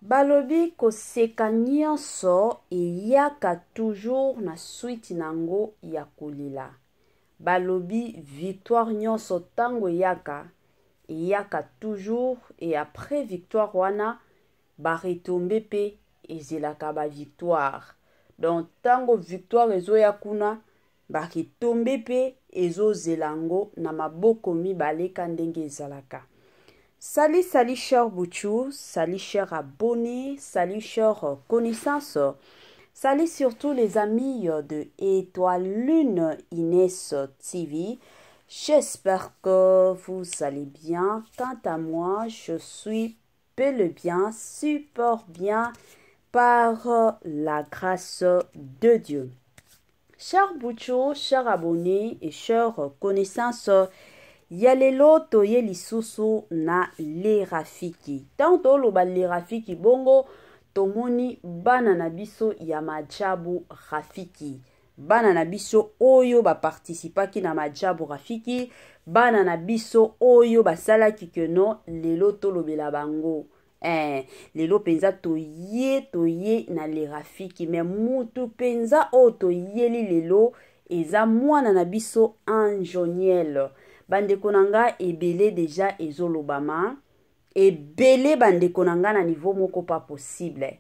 Balobi koseka nyonso eyaka toujours na suite nango ya kolila. Balobi victoire nyonso tango eyaka toujours et après victoire wana ba retombe pe ezelaka ba victoire. Donc tango victoire ezoya kuna ba retombe pe ezozelango na maboko mibale ndenge ezalaka. Salut, salut chers Bouchou, salut chers abonnés, salut chers connaissances, salut surtout les amis de Étoile Lune Inès TV. J'espère que vous allez bien. Quant à moi, je suis bel et bien, super bien par la grâce de Dieu. Chers Bouchou, chers abonnés et chers connaissances, yalelo toye lisusu na le rafiki. Tanto loba le rafiki bongo tomoni bana na biso ya majabu rafiki. Bana na biso oyo ba participaki na majabu rafiki. Bana na biso oyo basalaki keno lelo tolobela bango. Lelo penza toye na le rafiki. Me mutu penza o toyeli lelo eza mwana na biso Anjoniel. Bandeko nanga ebele deja ezolobama. Ebele bandeko nanga na niveau moko pas possible.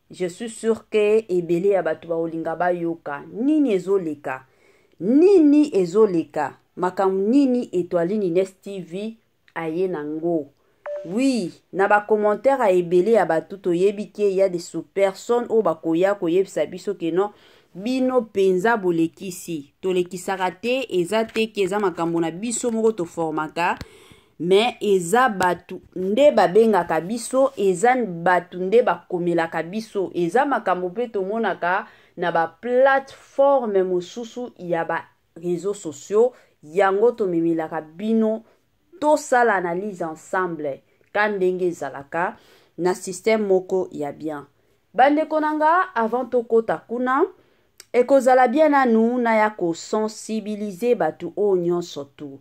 Je suis sûr que ebele ya batu ba olinga ba yoka. Nini ezoleka? Nini ezoleka? Makamu nini Étoile Inès TV aye nango? Oui, na ba commentaire a ebele ya batu toyebi ke ya des sous-personnes o bakoya koyebisa biso ke non bino penza bolekisi tolekisaka te eza te ke eza makambo na biso moko toformaka mais eza batu nde babengaka biso eza batu nde bakomelaka biso eza makambo pe tomonaka na ba plateforme mosusu ya ba réseaux sociaux yango tomemelaka bino tosala analyse ensemble kandenge ezalaka na système moko ya bien. Bandeko nanga avant tokota kuna ekozala bien à nous na ya ko sensibiliser batu o nyonso tu.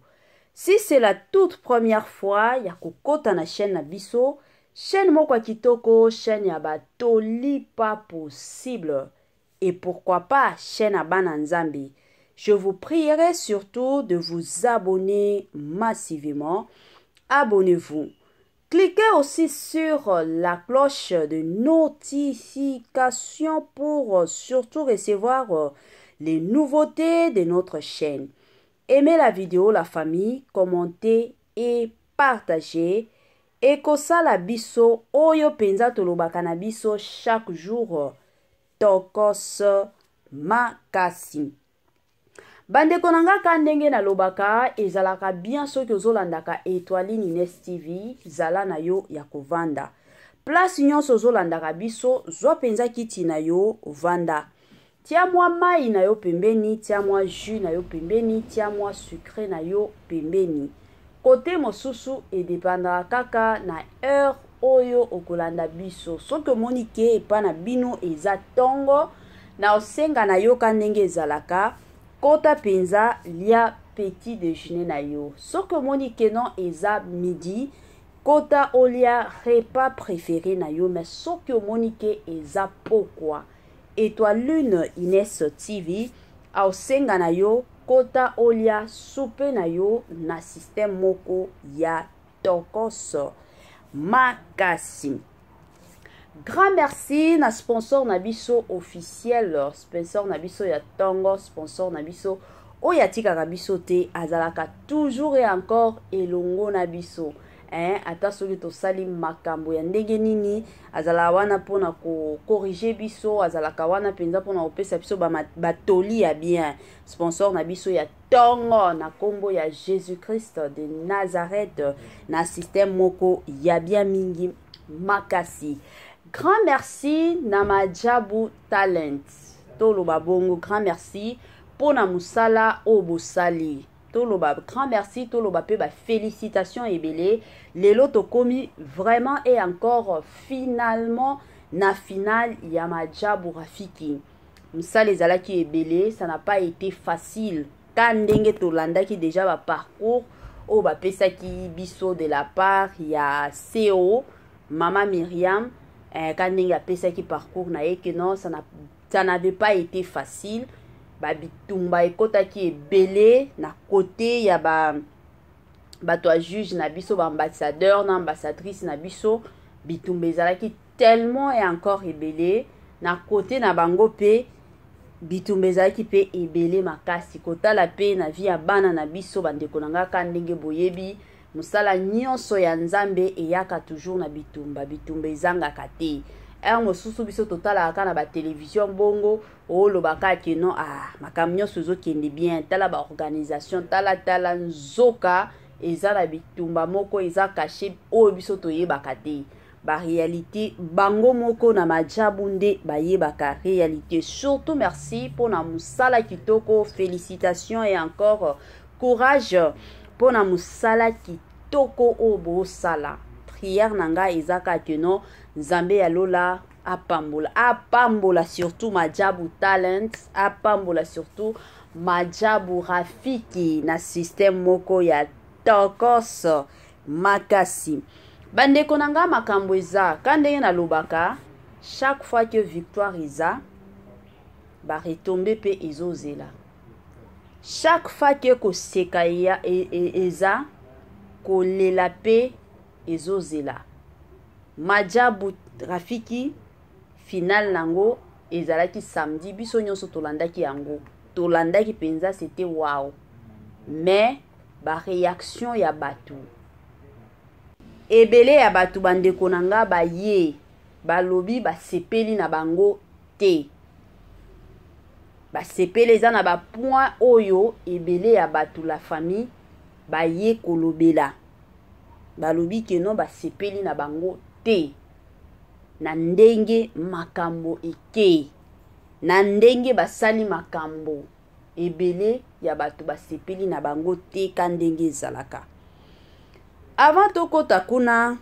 Si c'est la toute première fois ya kokota na chaîne na biso, chaîne moko ya kitoko, chaîne ya batoli pas possible et pourquoi pas chaîne ya bana nzambe. Je vous prierai surtout de vous abonner massivement. Abonnez-vous. Cliquez aussi sur la cloche de notification pour surtout recevoir les nouveautés de notre chaîne. Aimez la vidéo, la famille, commentez et partagez. Ekosala biso oyo penza tolobaka na biso chaque jour. Tokos makasi. Bandeko nanga kandenge na lobaka ezalaka bien soki ozolandaka Étoile Inès TV zala na yo ya kovanda. Place nyonso ozolandaka biso zwa penza kiti na yo vanda. Tia mwa mai na yo pembeni, tia mwa jus na yo pembeni, tia mwa sucre na yo pembeni. Kote mosusu edepandaka kaka na heure oyo okolanda biso. Soki omoni ke epa na bino eza tongo na osenga na yo kandenge ezalaka kota penza lia petit déjeuner na yo. Soki omoni ke non eza midi kota olia repas préféré na yo. Mais soki omoni ke eza pokwa Étoile Lune Inès TV a osenga na yo kota olia soupe na yo na système moko ya tokos makasi. Grand merci na sponsor na biso officiel, sponsor na biso ya tongo, sponsor na biso oya tikaka biso te azalaka toujours et encore elongo na biso. Ata soki tosali makambo ya ndenge nini azala wana pona ko corriger biso azalaka wana penza pona opesa biso batoli ya bien. Sponsor na biso ya tongo na kombo ya Jésus-Christ de Nazareth na système moko ya bien mingi makasi. Grand merci na majabu talent toloba bongo. Grand merci pona musala obosali toloba. Grand merci toloba pe ba félicitations ebele lelo tokomi vraiment et encore finalement na finale ya majabu rafiki. Musala ezalaki ebele, ça n'a pas été facile kandenge tolandaki déjà ba parcours o ba pesaki biso de la part ya CEO Mama Myriam quand ndenge apesa ki parcours na ye que non ça n'avait pas été facile. Ba bitumba ekota ki ebele na côté ya bato a juge na biso, ba ambassadeur na ambassadrice na biso, bitumba ezalaki tellement et encore ebele na côté na bango pe bitumba ezalaki pe ebele makasi kotala pe na vie ya bana na biso bandeko na nga ka ndenge boyebi musala nyonso ya nzambe eyaka toujours na bitumba ezangaka te. Mosusu biso totalaka na ba télévision bongo olobaka ke non makambo nyonso ezokende bien, tala ba organisation tala nzoka eza na bitumba moko eza caché oyo biso toyebaka te. Ba réalité bango moko na majabu nde bayebaka réalité. Surtout merci pour na musala kitoko, félicitations et encore courage pour na musala kitoko obo sala. Prière nanga ezaka ke non Nzambe ya lola apambola surtout majabu talent, apambola surtout majabu rafiki na système moko ya tokos makasi. Bandeko nanga makambo eza kandenge na lobaka chaque fois que victoire eza ba retomber pe ezozela. Chaque fois que koseka ya eza kolela pe ezozela. Majabu rafiki final nango ezalaki samedi biso nyonso tolandaki yango. Tolandaki penza c'était wow. Mais ba réaction ya batu ebele ya batu bandeko nanga baye balobi basepeli na bango te. Basepeli eza na ba point oyo ebele ya batu la famille baye kolobela. Balobi ke non basepeli na bango te. Na ndenge makambo eke. Na ndenge basali makambo ebele ya batu basepeli na bango te kandenge ezalaka. Avant tokota kuna,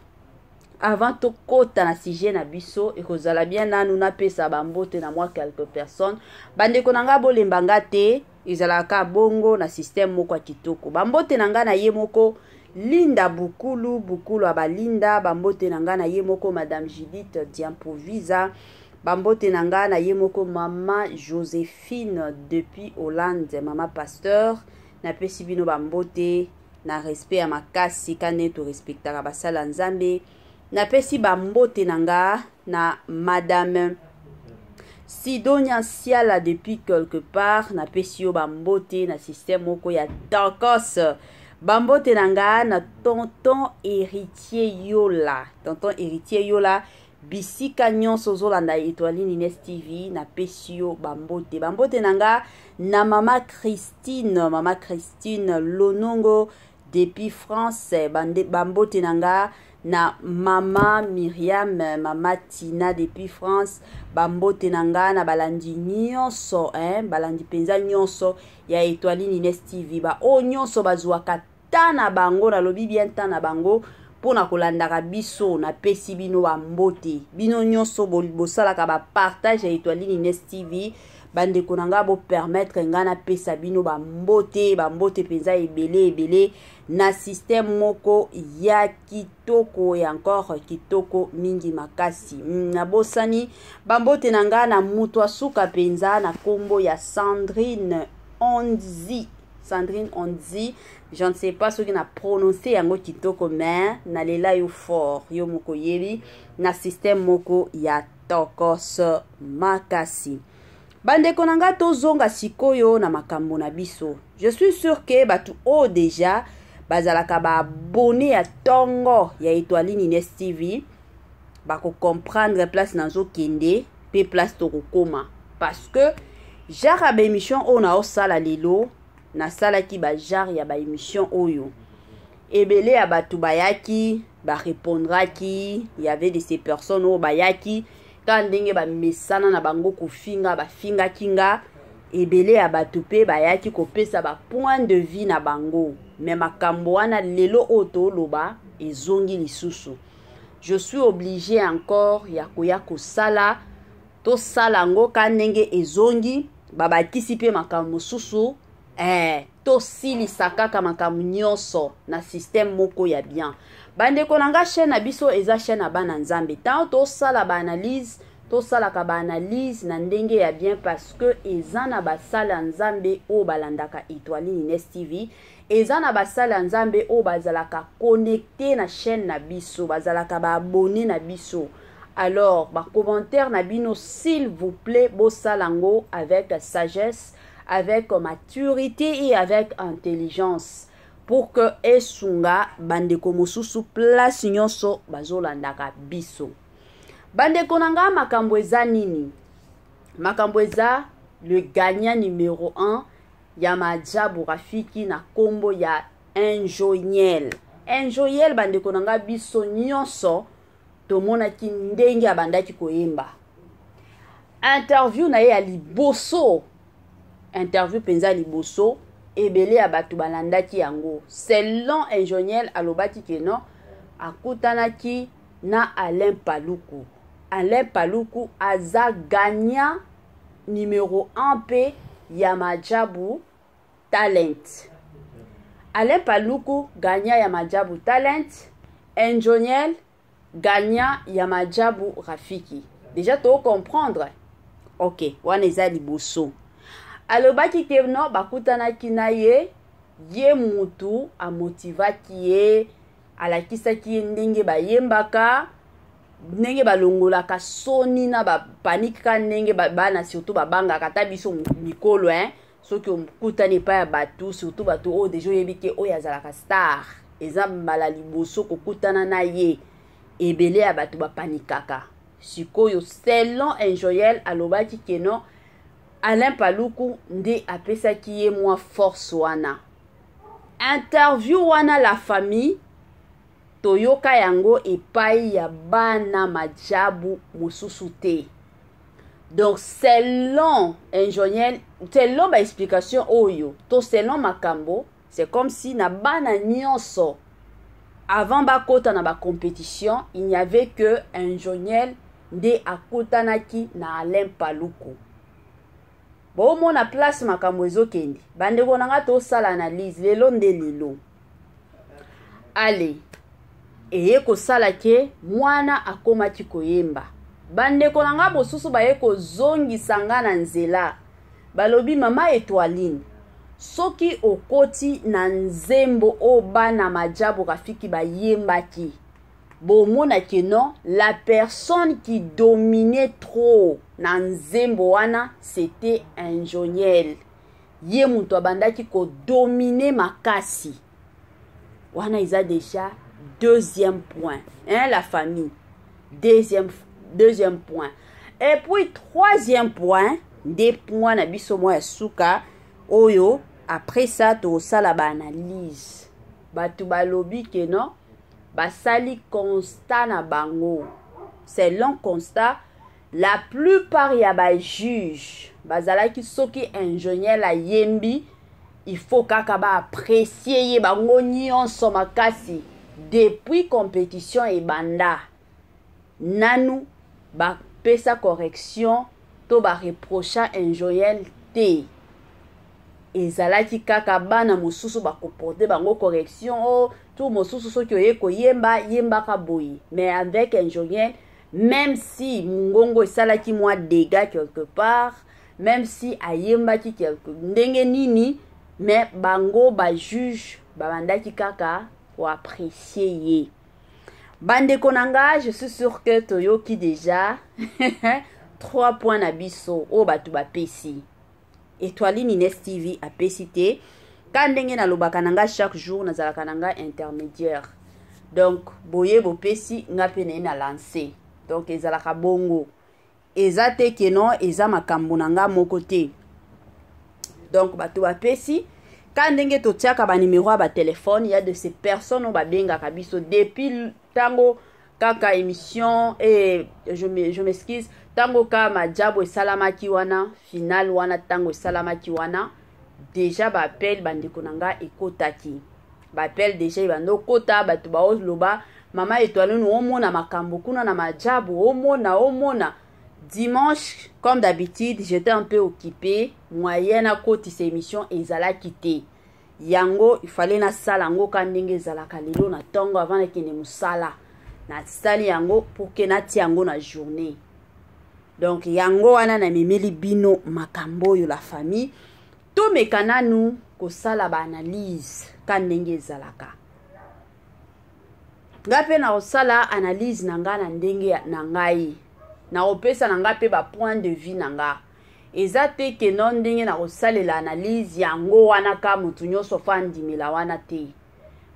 avant tokota na sujet na biso, ekozala bien nanu na pesa bambote na moi quelques personnes. Bandeko nanga bolembanga te, ezalaka bongo na système moko ya kitoko. Bambote nanga na ye moko Linda Bukulu abalinda, bambote nanga na ye moko Madame Judith Diamprovisa, bambote nanga na ye moko Mama Joséphine depuis Hollande, Mama Pasteur, na pesi bino bambote na respect ya makasi kane to respectaka basala nzambe. Na pesi bambote nanga na Madame Sidonia Siala depuis quelque part, na pesi yo bambote na système moko ya Tokos. Bambote nanga na tonton héritier yola bisika nyonso zolanda Étoile Nines TV na pesio bambote. Bambote nanga na mama Christine Lonongo depuis France. Bambote nanga na mama Myriam, mama Tina depuis France. Bambote nanga na balandi nyonso balandi penza nyonso ya Étoile Nines TV. Ba o nyonso bazwaka tana bango na lobi bien tana bango pona kolandaka biso na pesi bino bambote. Bino nyonso bosalaka ba partage ya Étoile Nines TV. Bandeko nanga bo permettre ngana pesa bino bambote penza ebele na système moko ya kitoko et encore kitoko mingi makasi. Na bosani bambote nanga na mutu asuka penza na kombo ya Sandrine Onzi, je ne sais pas ce qu'il a prononcé yango kitoko mais na lela yo fort yo moko yebi na système moko ya Tokos makasi. Bandeko nanga tozonga sikoyo na makambo na biso. Je suis sûr que batu o déjà bazalaka ba abonné ya tongo ya Étoile Nines TV bako comprendre place nazo kende pe place to kokoma parce que jara ba émission on a osala lelo na sala ki ba jar ya ba émission oyo ebele ya batu bayaki ba répondra ki y avait de ces personnes o bayaki quand ndenge ba mesana na bango kofinga ba finga kinga ebele ya batu pe bayaki kopesa ba point de vue na bango mais makambo wana lelo oto loba ezongi lisusu. Je suis obligé encore ya koya kosala to sala ngo kanenge ezongi babakisi pe makambo susu to sili sakaka makambo nyonso na système moko ya bien bandeko nanga chaîne na biso eza chaîne na bana nzambe tant tosala ba analyse tosalaka ba analyse na ndenge ya bien parce que eza na basala nzambe o balandaka Étoile Ines TV eza na basala nzambe o bazalaka connecté na chaîne na biso bazalaka ba abonné na biso. Alors ba commentaire na bino s'il vous plaît bosalango avec sagesse, avec maturité et avec intelligence pour que esunga bandeko mosusu place nyonso bazolandaka biso. Bandeko nanga makambo eza nini? Makambo eza le gagnant numéro 1 ya Madjabou Rafiki na kombo ya Enjoyel. Enjoyel bandeko nanga biso nyonso tomonaki ndenge abandaki koyemba. Interview na ye ya liboso. Interview penza liboso ebele ya batu balandaki yango. Selon Enjoyel alobaki ke non akutanaki na Alain Paluku. Alain Paluku aza gagnant numéro 1 p ya Madjabou Talent. Alain Paluku gagnant ya Madjabou Talent. Enjoyel gagnant ya Madjabou Rafiki. Déjà tu comprendre. Ok, wana eza liboso. Alobaki ke no bakutanaki na ye mutu amotivaki ye alakisaki ye ndenge bayembaka ndenge balongolaka soni na bapanika ndenge bana surtout babangaka ta biso mikolo soki omukutani pa ya batu surtout batu o deja oyebi ke oyo azalaka star eza mbala liboso kokutana na ye ebele ya batu bapanikaka. Sikoyo selon Enjoyel alobaki ke non Alain Paluku nde apesaki ye mwa force wana. Interview wana la famille toyoka yango epai ya bana Madjabou mosusu te. Donc selon Enjoyel, selon ba explication oyo, to selon makambo, c'est comme si na bana nyonso avant bakota na ba compétition, il n'y avait que Enjoyel nde akotanaki na Alain Paluku. Bon mona place makambo ezokende. Bandeko nanga to sala analyse lelo nde lelo. Allez. Eye ko sala ke mwana akomaki koyemba. Bandeko nanga bosusu baye ko zongi sanga na nzela. Balobi mama Étoile. Soki okoti na nzembo o bana Madjabou Rafiki bayembaki. Bon mona ke non, la personne qui dominait trop na nzembo wana c'était Enjoyel. Ye mutu abandaki ko dominer makasi. Wana isa déjà deuxième point. La famille. Deuxième point. Et puis troisième point, des points na biso mo ya suka oyo après ça to sala ba analyse. Batu balobi ke non basali constat na bango. Selon constat, la plupart ya ba juge bazalaki soki Enjoyel a yembi, il faut kaka ba apprécier ye bango nyonso makasi depuis compétition et banda. Nanu ba pesa correction to ba reprocha Enjoyel te. Ezalaki kaka bana mosusu ba comporter bango correction o tout mosusu soki oye ko yemba ka boyi. Mais avec Enjoyel, même si mungongo esalaki mwa dégâts quelque part, même si ayembaki quelque ndenge nini, mais bango ba juge ba bandaki kaka ko apprécier ye. Bandeko nanga, je suis sûr que toyoki déjà 3 points na biso o batu ba pesi. Étoile Ines TV a pesité. Quand ndenge na lobaka nanga chaque jour nazalaka nanga intermédiaire. Donc boye bo pesi nga pene na lancer. Donc ezalaka bongo. Eza te ke non eza makambo nanga moko te. Donc batu ba pesi quand ndenge to tiaka ba numéro ba téléphone, il y a de ces personnes au ba benga kabiso depuis tango kaka émission et je m'excuse tango ka Madjabou esalamaki wana final wana tango esalamaki wana déjà ba appel bandeko nanga ekotaki ba appel déjà bando kota batu ba oloba mama Étoile no omona makambo kuna na Madjabou omona dimanche comme d'habitude j'étais un peu occupé moyenne à côté ces émissions ezala quitté yango il fallait na sala yango ka ndenge ezalaka lelo na ntongo avant nakende mosala na sali yango pour que natia yango na journée. Donc yango wana na memeli bino makambo oyo la famille tomeka nanu kosala ba analyse ka ndenge ezalaka. Nga pe na osala analyse na nga na ndenge na ngai na opesa na nga pe ba point de vue na nga. Eza te ke non ndenge na kosalela analyse yango wana ka mutu nyonso fa ndimela wana te.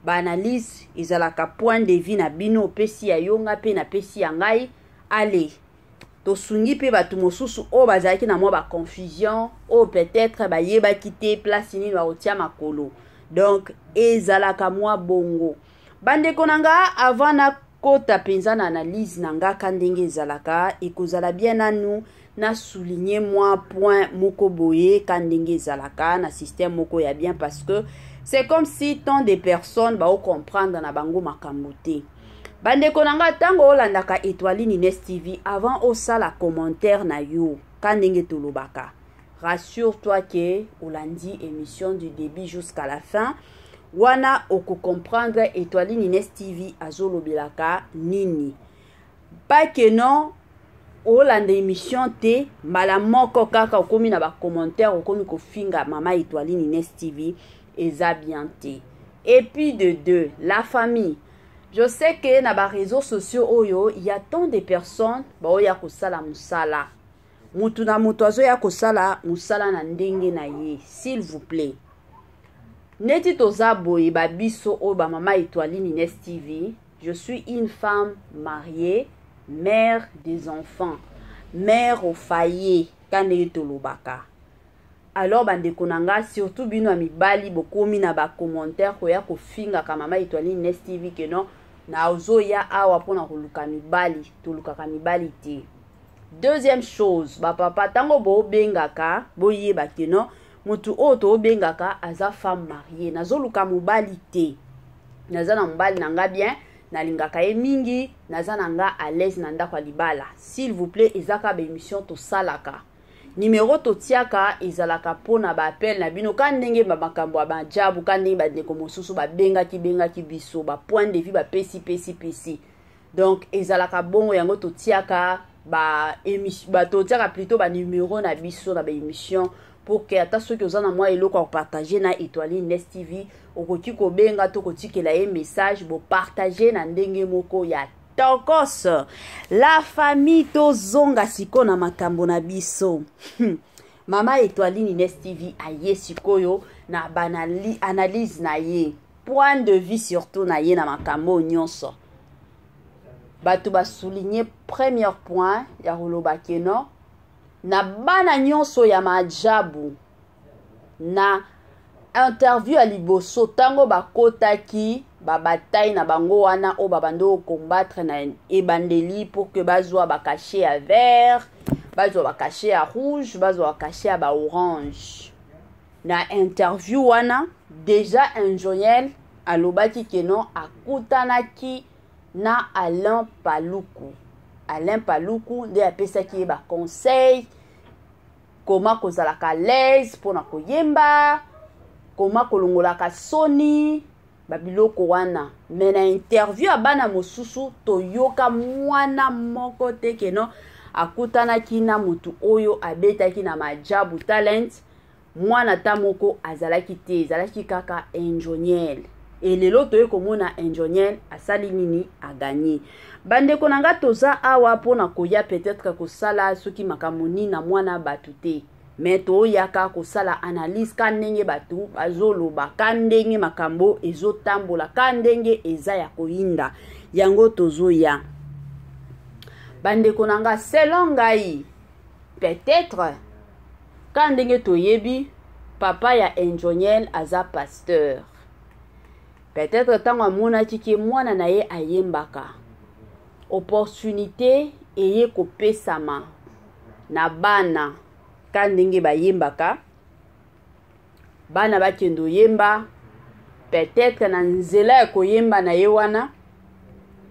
Ba analyse ezalaka point de vue na bino opesi ya yonga pe na pesi ya ngai. Ale tosungi pe batu mosusu o bazalaki na mwa ba confusion o peut-être ba yeba kite place nini ba otia makolo. Donc ezalaka mwa bongo. Bandeko nanga avant na kota penza na analyse nanga ka ndenge ezalaka ekozala bien nanu na souligner moi point moko boye ka ndenge ezalaka na système moko ya bien parce que c'est comme si tant de personnes ba o comprendre na bango makambo te. Bandeko nanga tango olandaka Étoiline Ines TV avant osala commentaire na yo ka ndenge tolobaka. Rassure-toi que olandi émission du début jusqu'à la fin. Wana oko comprendre Étoiline Ines TV azolobelaka nini. Pas que non olanda émission te mbala moko kaka okomi na ba commentaire okomi ko finga mama Étoiline Ines TV eza bien te. Et puis de deux, la famille. Je sais que na ba réseaux sociaux oyo il y a tant de personnes ba oya ko sala musala. Mutu na mutu azo ya ko sala musala na ndenge na ye, s'il vous plaît. Neti toza boye ba biso o ba mama Étoiline Ines TV, je suis une femme mariée, mère des enfants, mère au foyer, kane tolobaka. Alors bandeko nanga surtout bino amibali bokomi na ba commentaire ko ya ko finga ka mama Étoiline Ines TV que non na ozo ya awa pona koluka mibali, toluka ka mibali te. Deuxième chose, ba papa tango bo bengaka, boyeba que non mutu oto bengaka aza femme mariée nazoluka mobali te naza na mobali nanga bien nalingaka ye mingi naza nanga à l'aise na ndako libala s'il vous plaît ezaka ba émission to salaka numéro to tiaka ezalaka pona ba appel na bino ka ndenge ba makambo ba jabu ka ndenge ba ndeko mosusu ba bengaki biso ba point de vue ba pesi. Donc ezalaka bongo yango to tiaka ba émission ba to tiaka plutôt ba numéro na biso na ba émission pour que ata ceux qui ont na moi eloko partager na Étoiline Ines TV okoki ko benga to kotikela ye message bo partager na ndenge moko ya tokos la famille to zonga siko na makambo na biso. Mama Étoiline Ines TV aye sikoyo na banali analyse na ye point de vue surtout na ye na makambo nyonso. Batu ba souligner premier point ya roloba keno na bana nyonso ya majabu na interview à liboso tango bakotaki ba bataille na bango wana o babando combattre na ebandeli pour que bazwa ba caché à vert, bazwa ba caché à rouge, bazwa ba caché à ba orange. Na interview wana déjà un Joël alobaki keno akutanaki na Alain Paluku. Alain Paluku nde apesaki ba conseil comment kozalaka l'aise pona koyemba comment kolongolaka soni babiloko wana. Mais na interview abana mosusu toyoka mwana moko te keno akutanaki na mutu oyo abetaki na majabu talent mwana tamoko azalaki te ezalaki kaka ingénieur. Et lelo toye komona ingénieur asali nini a gagné. Bandeko nanga toza awa pona koya peut-être ko sala soki makamoni na mwana batu te. Mais to yaka ko sala analyse ka ndenge batu bazoloba ka ndenge makambo ezotambola ka ndenge eza ya koyinda. Yango tozo ya. Bandeko nanga selon ngai peut-être ka ndenge toyebi papa ya ingénieur aza pasteur. Peut-être tango amona tiki mwana na ye ayembaka. Opportunité eye kopesama na bana ka ndenge bayembaka. Bana bakendo yemba peut-être na nzela ya koyemba na ye wana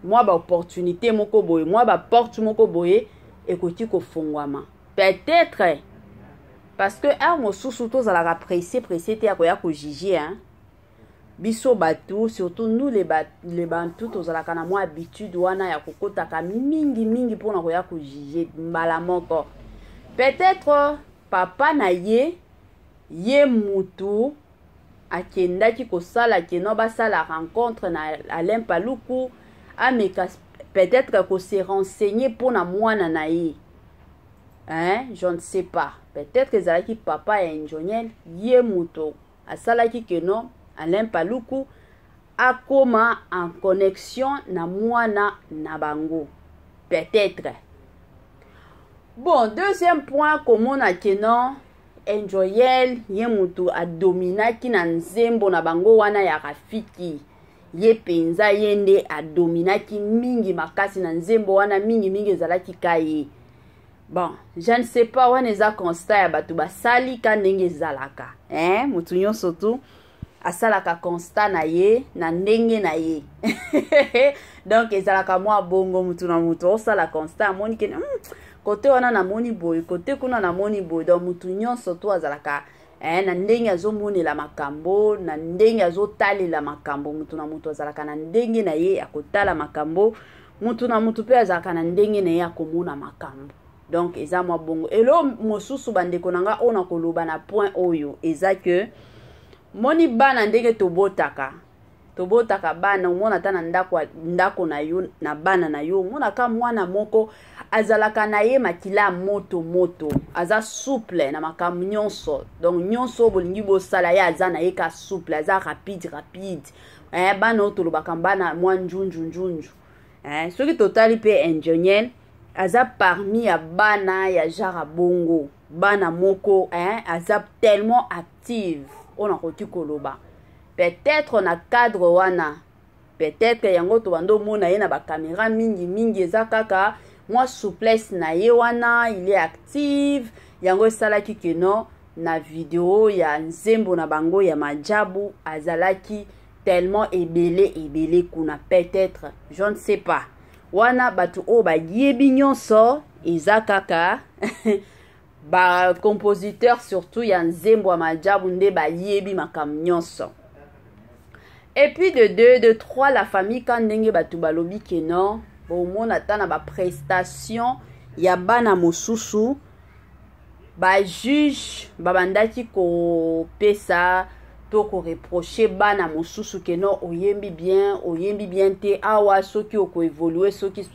mwa ba opportunité moko boye, mwa ba porte moko boye ekoti kofungwama. Peut-être parce que mosusu tozalaka pressé te ya koya ko juger hein. biso batu, surtout nous les bantu tozalaka na mwa habitude wana ya kokotaka mingi pona koya ko juger mbala moko. Peut-être papa na ye mutu akendaki kosala keno basala rencontre na Alain Paluku ameka peut-être ko se renseigner pona mwana na ye. Hein, je ne sais pas. Peut-être que zalaki papa ya Njoniel ye mutu asalaki keno Alain Paluku akoma en connexion na mwana na bango. Peut-être. Bon, deuxième point, comment na keno Njoniel ye mutu a dominaki na nzembo na bango wana ya rafiki. Ye penza yende a dominaki mingi makasi na nzembo wana mingi zalaki kaye. Bon, je ne sais pas wana eza constat ya batu basali ka ndenge zalaka. Mutu nyonso tu asalaka constat na ye na ndenge na ye. Donc ezalaka mwa bongo mutu na mutu osala constat amoni ke kote wana na moni boy, kote kuna na moni boy. Donc mutu nyonso tu azalaka na ndenge azomonela makambo, na ndenge azotalela makambo. Mutu na mutu azalaka na ndenge na ye akotala makambo, mutu na mutu pe azalaka na ndenge na ye akomona makambo. Donc eza mwa bongo. Elo mosusu bandeko nanga ona koloba na point oyo eza que moni bana ndenge tobotaka bana umona ta na ndako na yo na bana na yo umona ka mwana moko azalaka na ye makila moto aza souple na makambo nyonso. Donc nyonso bolingi bosala ye aza na ye ka souple, aza rapide bana otolobaka bana mwa njunju soki totali pe Njoniel aza parmi ya bana ya jara bongo bana moko aza tellement active on a koki koloba. Peut-être na cadre wana, peut-être yango to bando mona ye na ba caméra mingi eza kaka moi souplesse na ye wana, il est active yango salaki keno na video ya nzembo na bango ya majabu azalaki tellement ebele kuna. Peut-être je ne sais pas wana batu o ba yebi nyonso eza kaka ba compositeur surtout ya nzembo ya majabu nde ba yebi makam nyonso. Et puis de 3 la famille quand ndenge batu balobi keno bomona ta na ba prestation ya bana mosusu ba juge babandaki ko pesa to ko reprocher bana mosusu keno oyembi bien te awa soki oko évoluer soki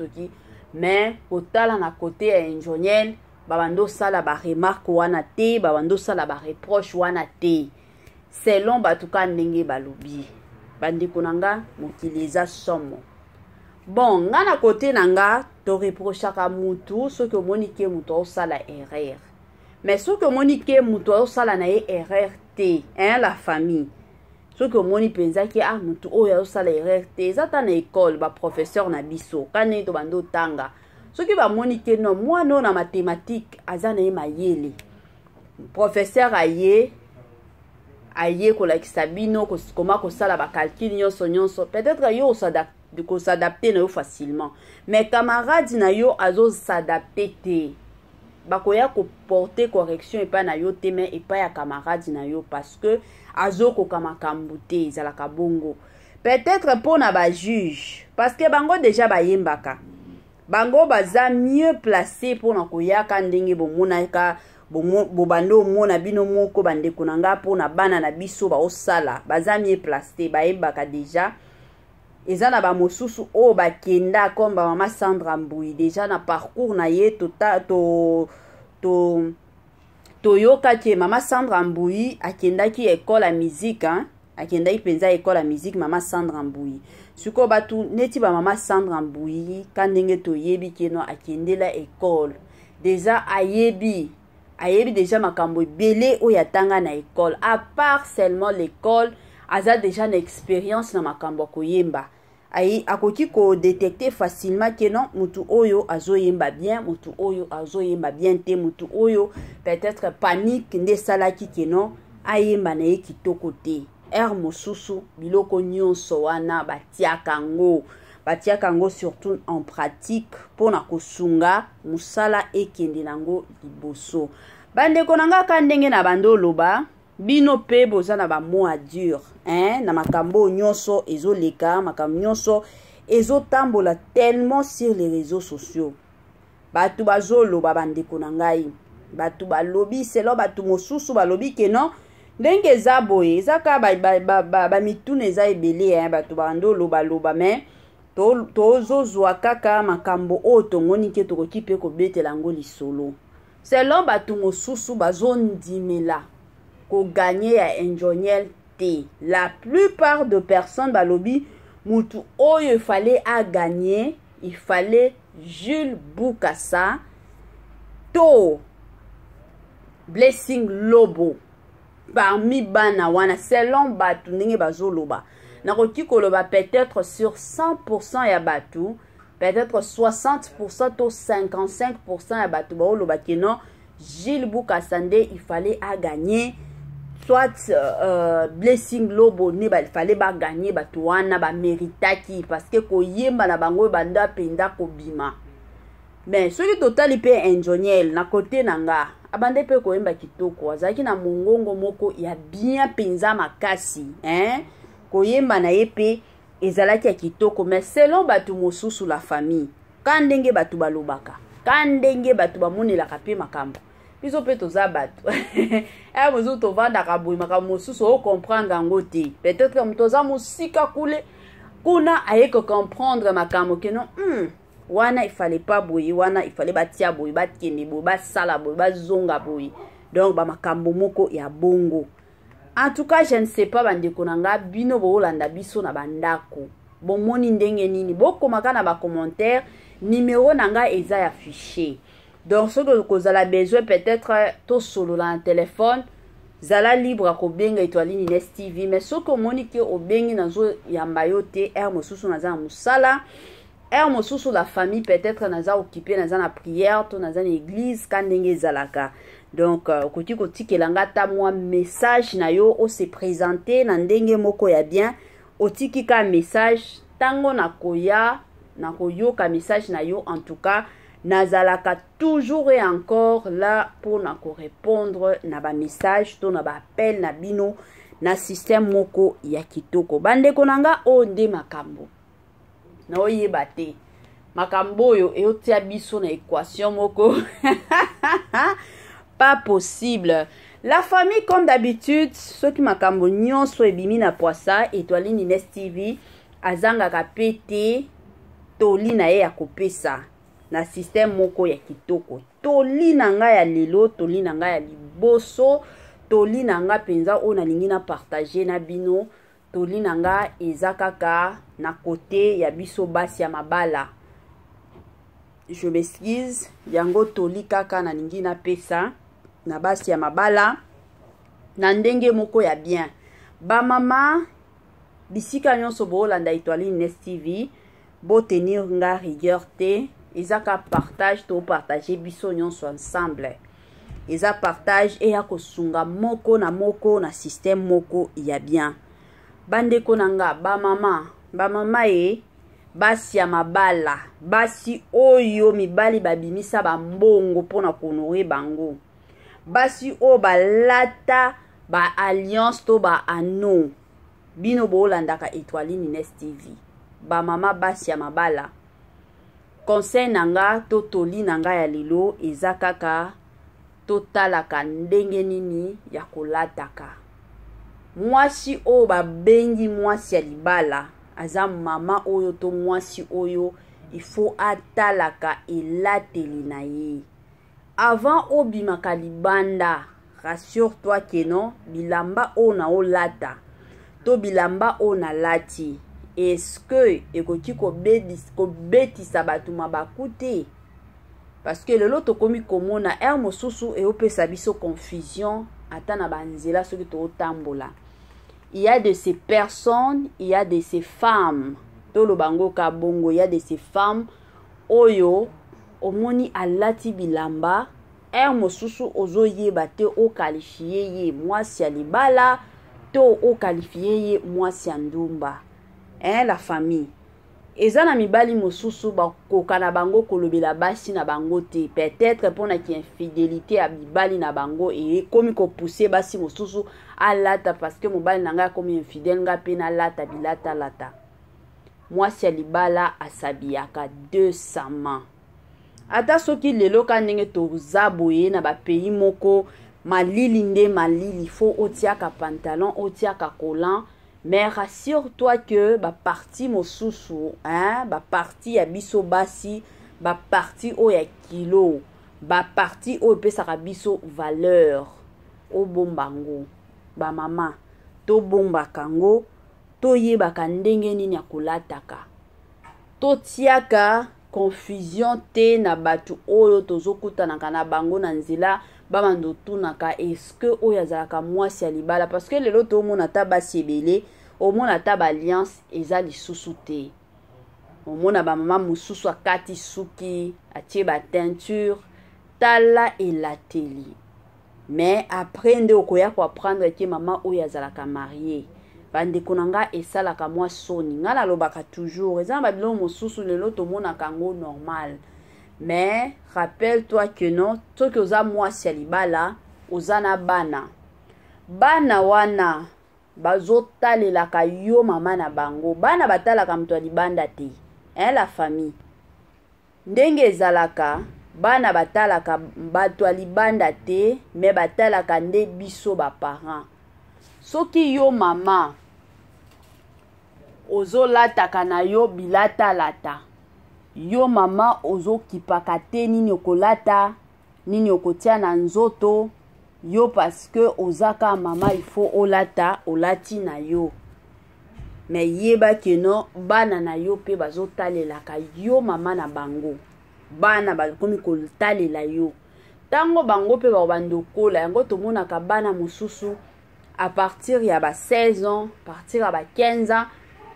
mais kotala na côté ya Njoniel babando sala ba remarque wana te, babando sala ba reproche wana te selon batuka ndenge balobi. Bandeko nanga mokili eza somo. Bon nga na côté nanga to reprochaka mutu soki omoni ke mutu osala erreur, mais soki omoni ke mutu osala na ye erreur te la famille soki omoni penza ki mutu oyo osala erreur te eza ta na école ba professeur na biso kane to bando tanga soki ba moni ke no mwana na mathématique aza na ye mayele professeur aye kolakisa bino koma kosala ba calcul nyonso peut-être yo s'adapter na yo facilement, mais camarade na yo azo s'adapter te bakoya ko porter correction et pas na yo te mais et pas ya camarade na yo parce que azo ko kamakambu te ezalaka bongo. Peut-être pour na ba juge parce que bango déjà bayembaka bango baza mieux placé pour na koyaka ndenge bomonaka bobando mona bino moko bandeko nanga pona bana na biso ba osala baza mieux placé bayebaka déjà eza na ba mosusu o bakenda comme ba mama Sandra Mbui déjà na parcours na ye to yoka ke mama Sandra Mbui akendaki école à musique akendaki penza école à musique mama Sandra Mbui suko batu neti ba mama Sandra Mbui kandenge to yebi keno akendela école déjà ayebi déjà makambo belé o yatanga na école à part seulement l'école aza déjà une expérience na makambo koyemba akoki ko détecter facilement que non mutu oyo azoyemba bien mutu oyo azoyemba bien te mutu oyo peut-être panique nde salaki que non ayemba na ye kitoko te mosusu biloko nyonso wana batiaka ngo surtout en pratique pona kosunga musala ekende nango liboso. Bandeko nanga ka ndenge na bando loba bino pe boza na ba mot à dur na makambo nyonso ezoleka makambo nyonso ezotambola tellement sur les réseaux sociaux. Batu bazoloba bandeko na ngai, batu balobi selo batu mosusu balobi ke non ndenge eza boye ezaka ba mituna eza ebele batu bandoloba loba mais tozozwa kaka makambo oyo tongoni ke tokoki mpe kobetela yango lisolo. Selon batu mosusu bazondimela koganye ya enjoniel te. La plupart de personnes balobi mutu oyo il fallait à gagner, il fallait Jules Bukasa to Blessing Lobo parmi bana wana selon batu ndenge bazoloba. Nakoki koloba peut-être sur 100% ya batu, peut-être 60% to 55% ya batu bazoloba que non Jules Bukasa nde il fallait à gagner, soit Blessing Lobo ne il fallait ba gagner batu wana ba méritaki parce que koyemba na bango banda penda kobima. Mais soki totali pe enjoniel na côté nanga abande pe koyemba kitoko azaki na mongongo moko ya bien penza makasi koyemba na ye pe ezalaki ya kitoko. Mais selon batu mosusu la famille kandenge batu balobaka kandenge batu bamonelaka pe makambo biso pe toza batu mosusu tovandaka boye makambo mosusu o comprendre yango te. Peut-être que toza mosika kule kuna aye ko comprendre makambo ke non wana il fallait pas boye wana il fallait batia boye bakende boye basala boye bazonga boye donc ba makambo moko ya bongo. En tout cas je ne sais pas bandeko nanga bino boolanda biso na bandako bomoni ndenge nini bokomaka na ba commentaire numéro nanga eza ya affiché. Donc ce que vous avez besoin peut-être tout solo dans le téléphone zala libre ko benga Étoile Nines TV. Mais ce que monique au bengi nazo ya mayote mosusu naza musala mosusu la famille peut-être naza occupé naza na prière to naza na église kandenge zalaka. Donc koti koti kelanga ta moi message na yo o se présenter na ndenge moko ya bien otiki ka message tango na koya na koyoka message na yo. En tout cas nazalaka toujours et encore là pour na ko répondre na ba message to na ba appel na bino na système moko ya kitoko. Bandeko nanga o nde makambo na oyeba te makambo yo eotia biso na équation moko pas possible. La famille comme d'habitude ceux qui makambo nyonso ebimi na poisa Étoile Nines TV azanga kapete toli na ye ya kopesa na système moko ya kitoko. Toli na nga ya lelo, toli na nga ya liboso, toli na nga penza o na lingi na partager na bino, toli na nga eza kaka na côté ya biso basi ya mabala. Je m'excuse, yango toli kaka na lingi na pesa na basi ya mabala na ndenge moko ya bien. Ba mama bisika nyonso boolanda Étoile Nines TV bo tenir nga rigueur te. Ezaka partage to partager biso nyonso ensemble. Eza partage et ya kosunga moko na système moko ya bien. Bandeko nanga ba mama basi ya mabala, basi oyo mibali babimisa ba mbongo pona konore bango. Basi o balata ba alliance to ba ano. Bino bolandaka Étoile Nines TV. Ba mama basi ya mabala. Conseil nanga to toli nanga ya lelo eza kaka totalaka ndenge nini ya kolataka. Mwasi o babengi mwasi ya libala aza mama oyo to mwasi oyo il faut atalaka elateli na ye. Avant obimaka libanda rassure-toi que non bilamba o na olata to bilamba o na lati est-ce que ekoki kobetisa batu mabakute? Parce que lelo tokomi komona mosusu eopesa biso confusion ata na banzela soki to tambola. Il y a de ces personnes, il y a de ces femmes to lo bango ka bongo, il y a de ces femmes oyo omoni alati bilamba mosusu ozoyeba te o qualifier ye mwasi ya libala to o qualifier ye mwasi ya ndumba. La famille eza na mibali mosusu bakoka na bango kolobela basi na bango te, peut-être mpona ki infidélité ya mibali na bango ekomi kopousse basi mosusu alata parce que mobali na ngai akomi infidèle nga mpe nalata bilata lata. Mwasi ya libala asabiaka 200. Ata soki lelo ka ndenge toza boye na bapays moko malili nde malili, fo otiaka pantalon otiaka collant. Mais rassure-toi que ba parti mosusu, ba parti ya biso basi, ba parti o ya kilo, ba parti o pesaka biso valeur, o bombango, ba mama, to bomba kango, to yebaka ndenge nini ya kolataka. To tiaka confusion te na batu oyo tozokutanaka na bango na nzela, bamando tunaka est-ce que oyo azalaka mwasi ya libala, parce que lelo to mona ta basi ebele, omona ta ba alliance eza lisusu te. Omona ba mama mususu akati suki, atie ba teinture, tala elateli. Mais après nde okoya ko apprendre que mama oyo azalaka marié. Bandeko nanga esalaka mwa soni. Nga nalobaka toujours, eza ba bilo mususu lelo to mona kango normal. Mais rappelle-toi que non, soki oza mwasi ya libala, oza na bana. Bana wana bazotalelaka yo mama na bango. Bana batalaka mtu libanda te. La famille. Ndenge ezalaka, bana batalaka bato libanda te, mais batalaka nde biso ba parents. Soki yo mama ozo lataka na yo bilata lata. Yo mama ozo kipaka te nini okolata, nini okotia na nzoto. Yo parce que ozaka mama il faut olata, olati na yo. Mais yeba ke non, bana na yo pe bazotalelaka yo mama na bango. Bana bakomi kotalela yo. Tango bango pe bandokola, yango tomonaka bana mosusu à partir ya ba 16 ans, partir ya ba 15 ans,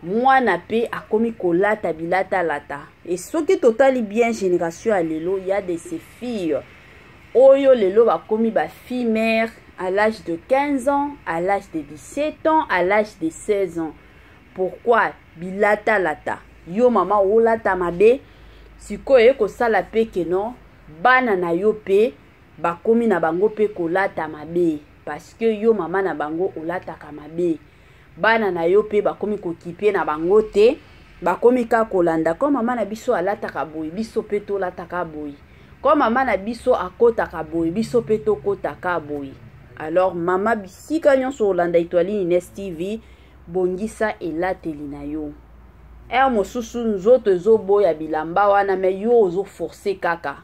mwana pe akomi kolata bilata lata. Et soki totali bien génération ya lelo, il y a de ces filles oyo lelo bakomi ba fille mère à l'âge de 15 ans, à l'âge de 17 ans, à l'âge de 16 ans. Pourquoi? Bilata lata. Yo mama olata mabe, sikoyo ko sala pe ke non, bana na yo pe bakomi na bango pe kolata mabe parce que yo mama na bango olata ka mabe. Bana na yo pe bakomi ko kipie na bango te, bakomi ka kolanda ko mama na biso alata ka boy, biso pe to lata ka boy. Ko mama na biso akota ka boy, biso pe to kota ka boy. Alors mama bisika nyonso olanda Etoile Ines TV, bongisa elateli na yo. Mosusu nzoto ezoboya bilamba wana, me yo ozo forcer kaka.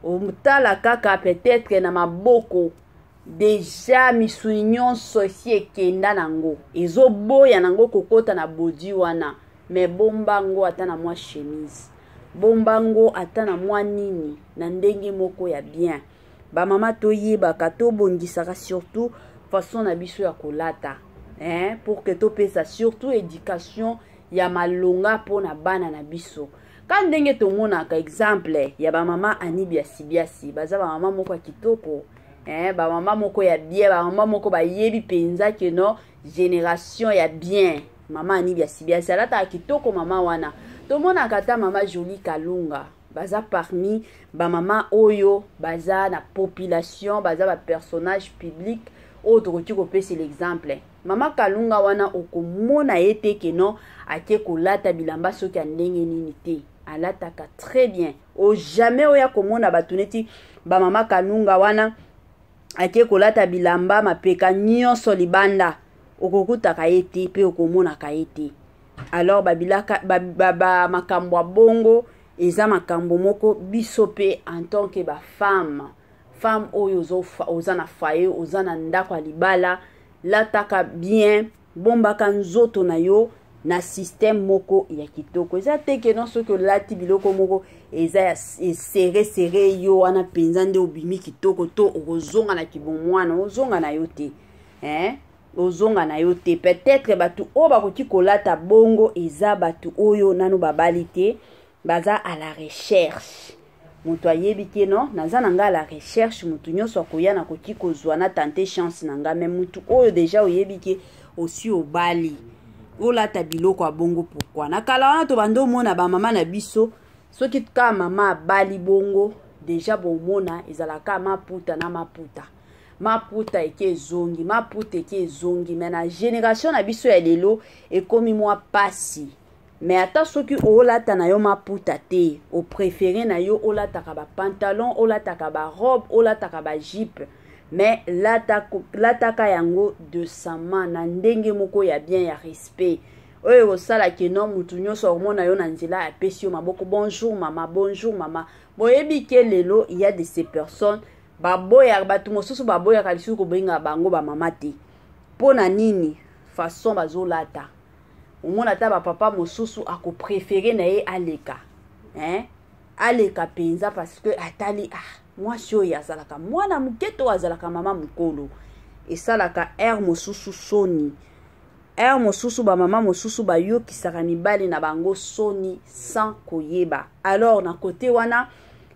Omutala kaka peut-être na maboko. Déjà misui nyonso esi ekenda nango. Ezoboya nango kokota na body wana. Me bombango ata na mwa chemise. Bombango ata na mwa nini. Na ndenge moko ya bien. Ba mama toyebaka to bongisaka surtout façon na biso ya kolata. Pour que to pesa surtout éducation ya malonga pona bana na biso. Quand ndenge to mona ka exemple ya ba mama anibiasi baza ba mama moko kitoko, ba mama moko ya bien, ba mama moko ba yebi penza ke no génération ya bien. Mama anibiasi alata kitoko mama wana. To mona kata mama Jolie Kalunga baza parmi ba mama oyo baza na population, baza ba personnage public autre tu ko pese l'exemple. Mama Kalunga wana okomona ete ke non ake kolata bilamba soki ya ndenge nini te. Alataka très bien. O jamais oya komona batuneti ba mama Kalunga wana ake kolata bilamba mapeka nyonso libanda. Okokutaka ete pe okomona ka ete. Alors babilaka ba makambo bongo eza makambo moko biso pe en tant que ba femme oyo oza na foyer, oza na ndako libala, lataka bien, bombaka nzoto na yo na système moko ya kitoko. Eza teke non soki lati biloko moko eza serré yo wana penza nde obimi kitoko to okozonga na kibomwana, ozonga na yo te. Ozonga na yo te. Peut-être batu o bakoki kolata bongo eza batu oyo nanu babali te, baza à la recherche. Mutu ayebi ke non, naza nanga la recherche, mutu nyonso akoya na koki kozwa na tenter chance nanga, mais mutu oyo déjà oyebi ke osi obali. olata biloko ya bongo. Pourquoi na kala wana to bando mona ba mama na biso soki ka mama bali bongo déjà bomona ezalaka maputa na maputa eke zongi mais na génération na biso ya lelo ekomi mwa pasi. Mais ata soki olata na yo maputa te, o préféré na yo olataka ba pantalon, olataka ba robe, olataka ba jupe, mais lataka yango de sama na ndenge moko ya bien ya respect. Oyo osala ke non mutu nyonso omona yo na nzela apesi yo maboko bonjour mama. Boyebi ke lelo il y a de ces personnes baboya batu mosusu baboya kalisu ko benga bango ba mama te. Pona nini façon bazolata. Omona ta ba papa mosusu ako préféré na ye aleka. Aleka penza parce que atali moi sio ya zalaka mwana muketo azalaka mama mukolo. Esalaka mosusu soni. Mosusu ba mama mosusu ba yo kisaka mibali na bango soni sans koyeba. Alors na côté wana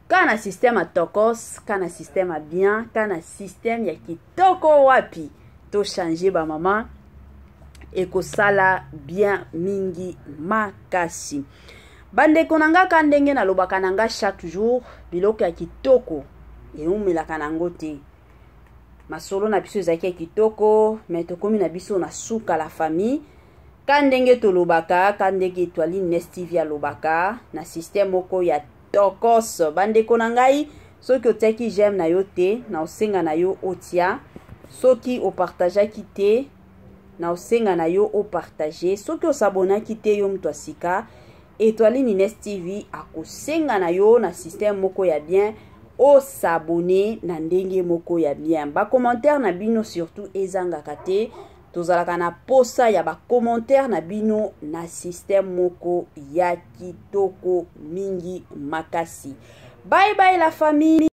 kana système a tokos, kana système a bien, kana système ya kitoko wapi to changer ba mama ekosala bien mingi makasi. Bandeko nanga kandenge na lobaka nanga chaque jour biloko ya kitoko eumelaka nango te. Masolo na biso ezaki ya kitoko mais tokomi na biso na suka la famille kandenge to lobaka kandenge Étoile Nestivia lobaka na système moko ya tokos. Bandeko nangai soki otaki j'aime na yo te na osenga na yo otia, soki o partageaki te na osenga na yo o partager, soki osabonaki te yo mtu asika Étoile Nines TV akosenga na yo na système moko ya bien o s'abonner na ndenge moko ya bien. Ba commentaire na bino surtout ezangaka te, tozalaka na posa ya ba commentaire na bino na système moko ya kitoko mingi makasi. Bye bye la famille.